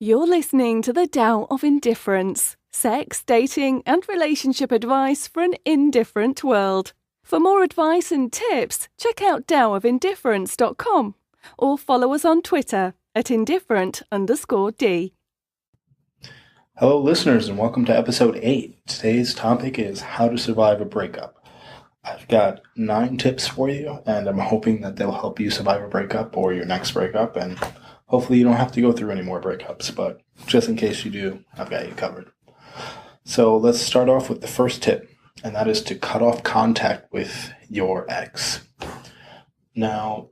You're listening to the Tao of Indifference, sex, dating, and relationship advice for an indifferent world. For more advice and tips, check out taoofindifference.com or follow us on Twitter at indifferent_D. Hello, listeners, and welcome to episode 8. Today's topic is how to survive a breakup. I've got 9 tips for you, and I'm hoping that they'll help you survive a breakup or your next breakup, and hopefully you don't have to go through any more breakups, but just in case you do, I've got you covered. So let's start off with the first tip, and that is to cut off contact with your ex. Now,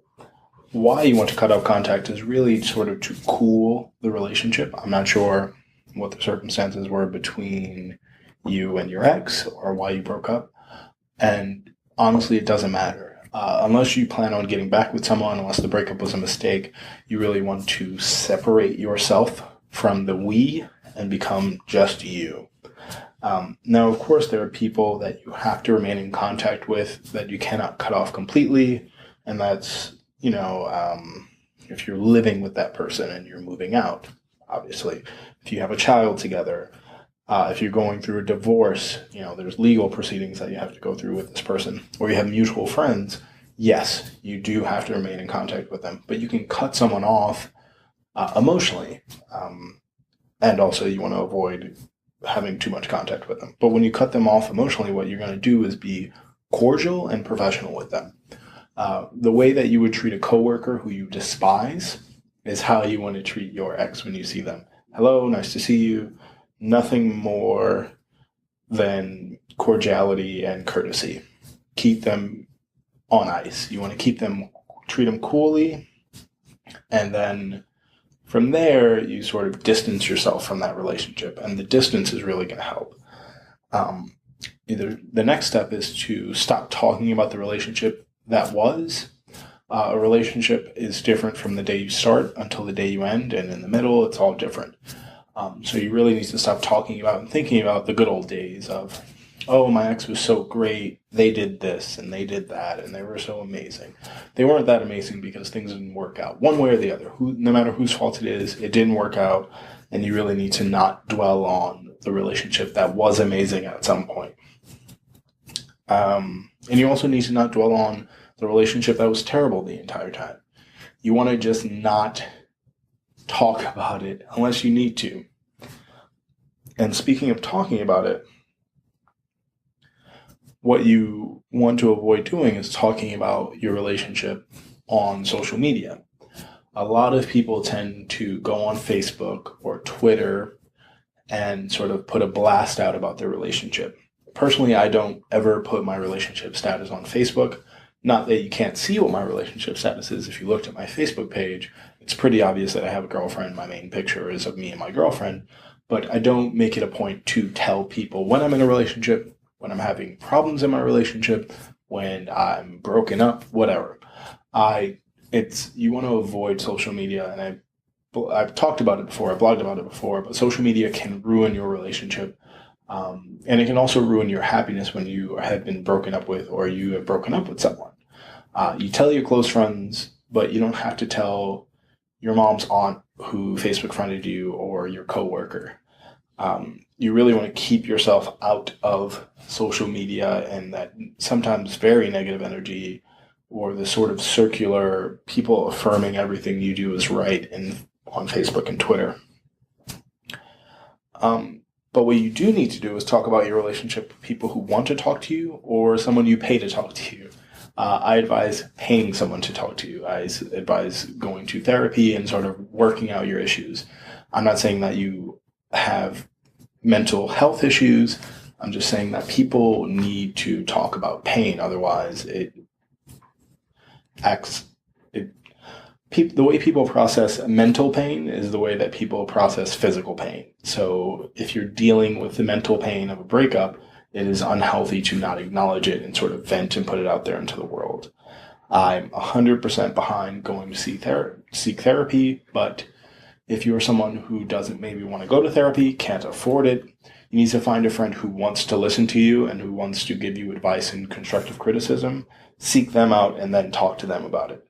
why you want to cut off contact is really sort of to cool the relationship. I'm not sure what the circumstances were between you and your ex or why you broke up. And honestly, it doesn't matter. Unless you plan on getting back with someone, unless the breakup was a mistake, you really want to separate yourself from the we and become just you. Now, of course, there are people that you have to remain in contact with that you cannot cut off completely. And that's, if you're living with that person and you're moving out, obviously. If you have a child together, if you're going through a divorce, there's legal proceedings that you have to go through with this person, or you have mutual friends, yes, you do have to remain in contact with them, but you can cut someone off emotionally, and also you want to avoid having too much contact with them. But when you cut them off emotionally, what you're going to do is be cordial and professional with them. The way that you would treat a coworker who you despise is how you want to treat your ex when you see them. Hello, nice to see you. Nothing more than cordiality and courtesy. Keep them on ice. You want to treat them coolly, and then from there, you sort of distance yourself from that relationship, and the distance is really going to help. The next step is to stop talking about the relationship that was. A relationship is different from the day you start until the day you end, and in the middle, it's all different. So you really need to stop talking about and thinking about the good old days of, oh, my ex was so great, they did this and they did that, and they were so amazing. They weren't that amazing because things didn't work out one way or the other. No matter whose fault it is, it didn't work out, and you really need to not dwell on the relationship that was amazing at some point. And you also need to not dwell on the relationship that was terrible the entire time. You want to just not talk about it unless you need to. And speaking of talking about it, what you want to avoid doing is talking about your relationship on social media. A lot of people tend to go on Facebook or Twitter and sort of put a blast out about their relationship. Personally, I don't ever put my relationship status on Facebook. Not that you can't see what my relationship status is. If you looked at my Facebook page, it's pretty obvious that I have a girlfriend. My main picture is of me and my girlfriend. But I don't make it a point to tell people when I'm in a relationship, when I'm having problems in my relationship, when I'm broken up, whatever. You want to avoid social media, and I've talked about it before, I blogged about it before, but social media can ruin your relationship. And it can also ruin your happiness when you have been broken up with or you have broken up with someone. You tell your close friends, but you don't have to tell your mom's aunt who Facebook friended you or your coworker. You really want to keep yourself out of social media and that sometimes very negative energy or the sort of circular people affirming everything you do is right on Facebook and Twitter. But what you do need to do is talk about your relationship with people who want to talk to you or someone you pay to talk to you. I advise paying someone to talk to you. I advise going to therapy and sort of working out your issues. I'm not saying that you have mental health issues. I'm just saying that people need to talk about pain. Otherwise, the way people process mental pain is the way that people process physical pain. So if you're dealing with the mental pain of a breakup, it is unhealthy to not acknowledge it and sort of vent and put it out there into the world. I'm 100% behind going to seek therapy, but if you're someone who doesn't maybe want to go to therapy, can't afford it, you need to find a friend who wants to listen to you and who wants to give you advice and constructive criticism. Seek them out and then talk to them about it.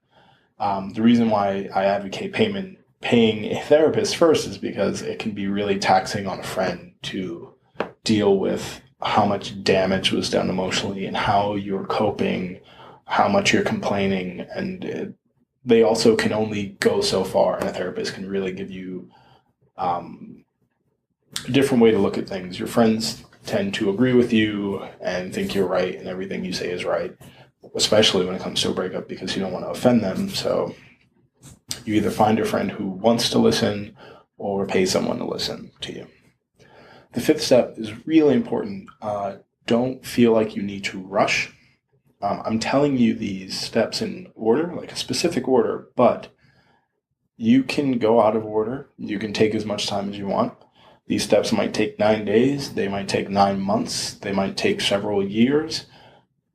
The reason why I advocate paying paying a therapist first is because it can be really taxing on a friend to deal with how much damage was done emotionally and how you're coping, how much you're complaining. And they also can only go so far, and a therapist can really give you a different way to look at things. Your friends tend to agree with you and think you're right and everything you say is right, especially when it comes to a breakup, because you don't want to offend them. So you either find a friend who wants to listen or pay someone to listen to you. The fifth step is really important. Don't feel like you need to rush. I'm telling you these steps in order, like a specific order, but you can go out of order. You can take as much time as you want. These steps might take 9 days. They might take 9 months. They might take several years.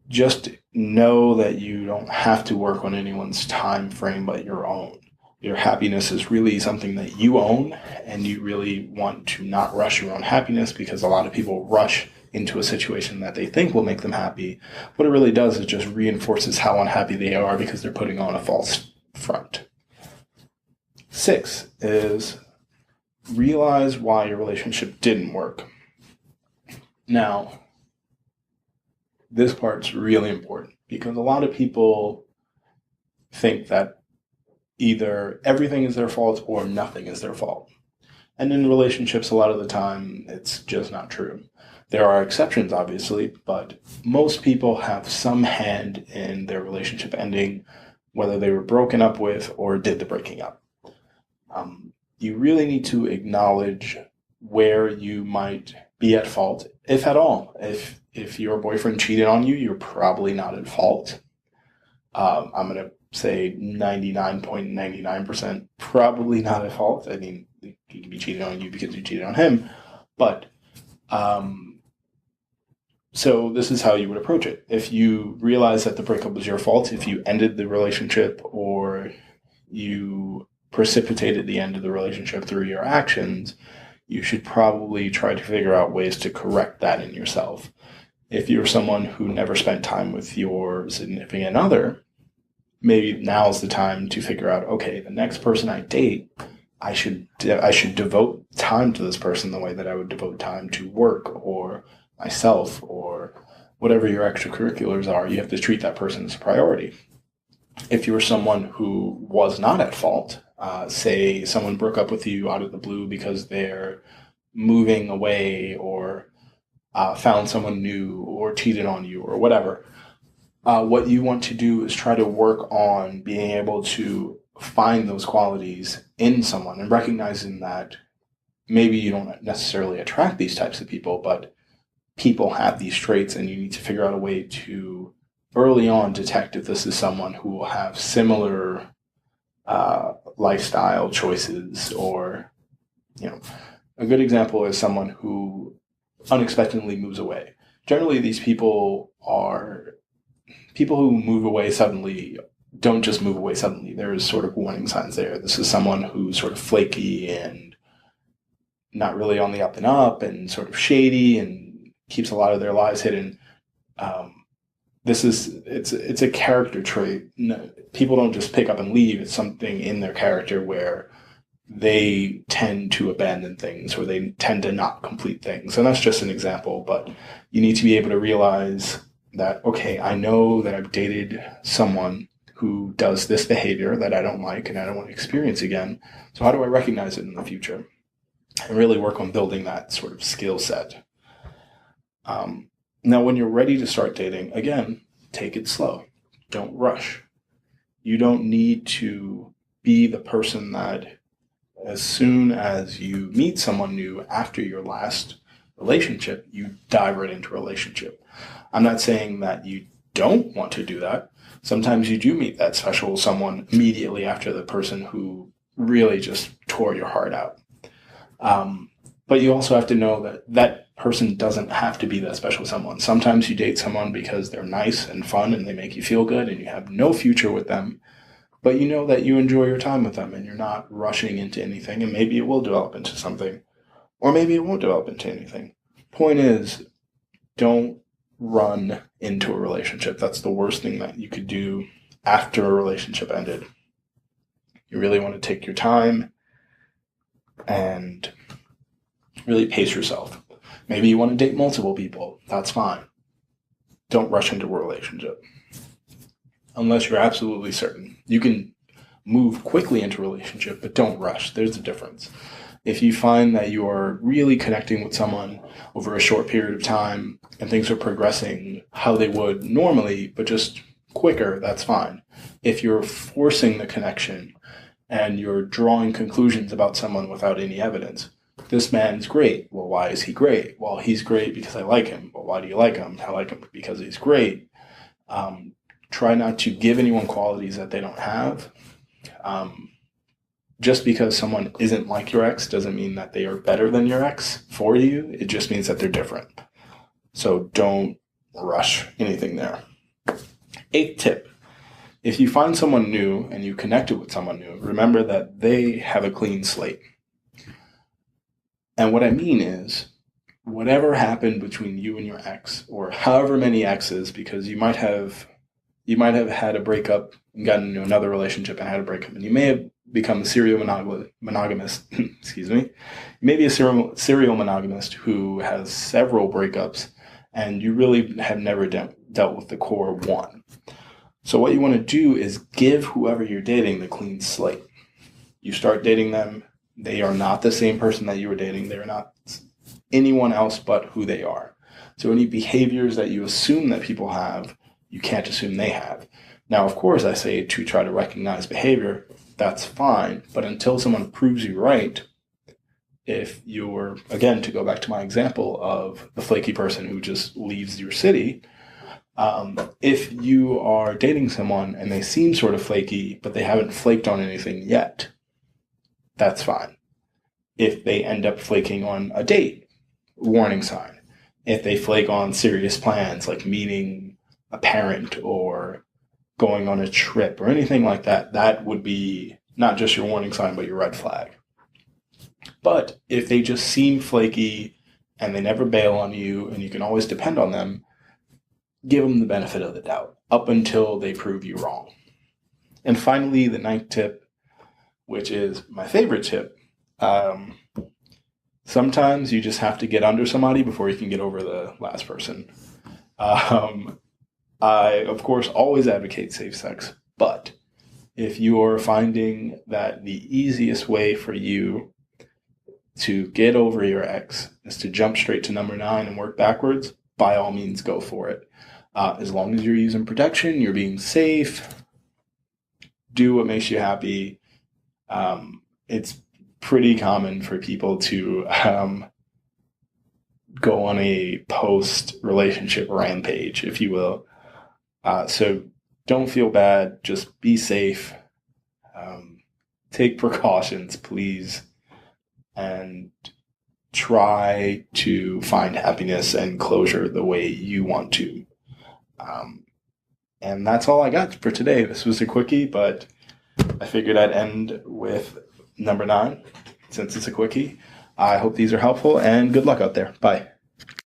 Just know that you don't have to work on anyone's time frame but your own. Your happiness is really something that you own, and you really want to not rush your own happiness, because a lot of people rush into a situation that they think will make them happy. What it really does is just reinforces how unhappy they are because they're putting on a false front. 6 is realize why your relationship didn't work. Now, this part's really important because a lot of people think that either everything is their fault or nothing is their fault. And in relationships, a lot of the time, it's just not true. There are exceptions, obviously, but most people have some hand in their relationship ending, whether they were broken up with or did the breaking up. You really need to acknowledge where you might be at fault, if at all. If your boyfriend cheated on you, you're probably not at fault. I'm going to say 99.99% probably not at fault. I mean, he could be cheating on you because you cheated on him. But so this is how you would approach it. If you realize that the breakup was your fault, if you ended the relationship or you precipitated the end of the relationship through your actions, you should probably try to figure out ways to correct that in yourself. If you're someone who never spent time with your significant other, maybe now's the time to figure out, okay, the next person I date, I should devote time to this person the way that I would devote time to work or myself or whatever your extracurriculars are. You have to treat that person as a priority. If you're someone who was not at fault, say someone broke up with you out of the blue because they're moving away or found someone new or cheated on you or whatever, what you want to do is try to work on being able to find those qualities in someone and recognizing that maybe you don't necessarily attract these types of people, but people have these traits, and you need to figure out a way to early on detect if this is someone who will have similar lifestyle choices. Or, a good example is someone who unexpectedly moves away. Generally, these people who move away suddenly don't just move away suddenly. There's sort of warning signs there. This is someone who's sort of flaky and not really on the up and up and sort of shady and keeps a lot of their lies hidden. It's a character trait. No, people don't just pick up and leave. It's something in their character where they tend to abandon things or they tend to not complete things. And that's just an example, but you need to be able to realize that, okay, I know that I've dated someone who does this behavior that I don't like and I don't want to experience again. So how do I recognize it in the future? And really work on building that sort of skill set. Now, when you're ready to start dating, again, take it slow. Don't rush. You don't need to be the person that as soon as you meet someone new after your last relationship, you dive right into a relationship. I'm not saying that you don't want to do that. Sometimes you do meet that special someone immediately after the person who really just tore your heart out. But you also have to know that that person doesn't have to be that special someone. Sometimes you date someone because they're nice and fun and they make you feel good and you have no future with them, but you know that you enjoy your time with them and you're not rushing into anything, and maybe it will develop into something, or maybe it won't develop into anything. Point is, don't run into a relationship. That's the worst thing that you could do after a relationship ended. You really want to take your time and really pace yourself. Maybe you want to date multiple people. That's fine. Don't rush into a relationship unless you're absolutely certain. You can move quickly into a relationship, but don't rush. There's a difference. If you find that you are really connecting with someone over a short period of time and things are progressing how they would normally, but just quicker, that's fine. If you're forcing the connection and you're drawing conclusions about someone without any evidence, this man's great. Well, why is he great? Well, he's great because I like him. Well, why do you like him? I like him because he's great. Try not to give anyone qualities that they don't have. Just because someone isn't like your ex doesn't mean that they are better than your ex for you. It just means that they're different. So don't rush anything there. 8th tip. If you find someone new and you connected with someone new, remember that they have a clean slate. And what I mean is, whatever happened between you and your ex, or however many exes, because you might have had a breakup and gotten into another relationship and had a breakup, and you may have become a serial monogamist. Excuse me. You may be a serial monogamist who has several breakups, and you really have never dealt with the core one. So what you want to do is give whoever you're dating the clean slate. You start dating them. They are not the same person that you were dating. They're not anyone else but who they are. So any behaviors that you assume that people have, you can't assume they have. Now, of course, I say to try to recognize behavior. That's fine. But until someone proves you right, if you're, again, to go back to my example of the flaky person who just leaves your city, if you are dating someone and they seem sort of flaky, but they haven't flaked on anything yet, that's fine. If they end up flaking on a date, warning sign. If they flake on serious plans like meeting a parent or going on a trip or anything like that, that would be not just your warning sign, but your red flag. But if they just seem flaky and they never bail on you and you can always depend on them, give them the benefit of the doubt up until they prove you wrong. And finally, the 9th tip, which is my favorite tip. Sometimes you just have to get under somebody before you can get over the last person. I, of course, always advocate safe sex, but if you are finding that the easiest way for you to get over your ex is to jump straight to number 9 and work backwards, by all means, go for it. As long as you're using protection, you're being safe, do what makes you happy. It's pretty common for people to go on a post-relationship rampage, if you will. So don't feel bad. Just be safe. Take precautions, please. And try to find happiness and closure the way you want to. And that's all I got for today. This was a quickie, but I figured I'd end with number 9 since it's a quickie. I hope these are helpful and good luck out there. Bye.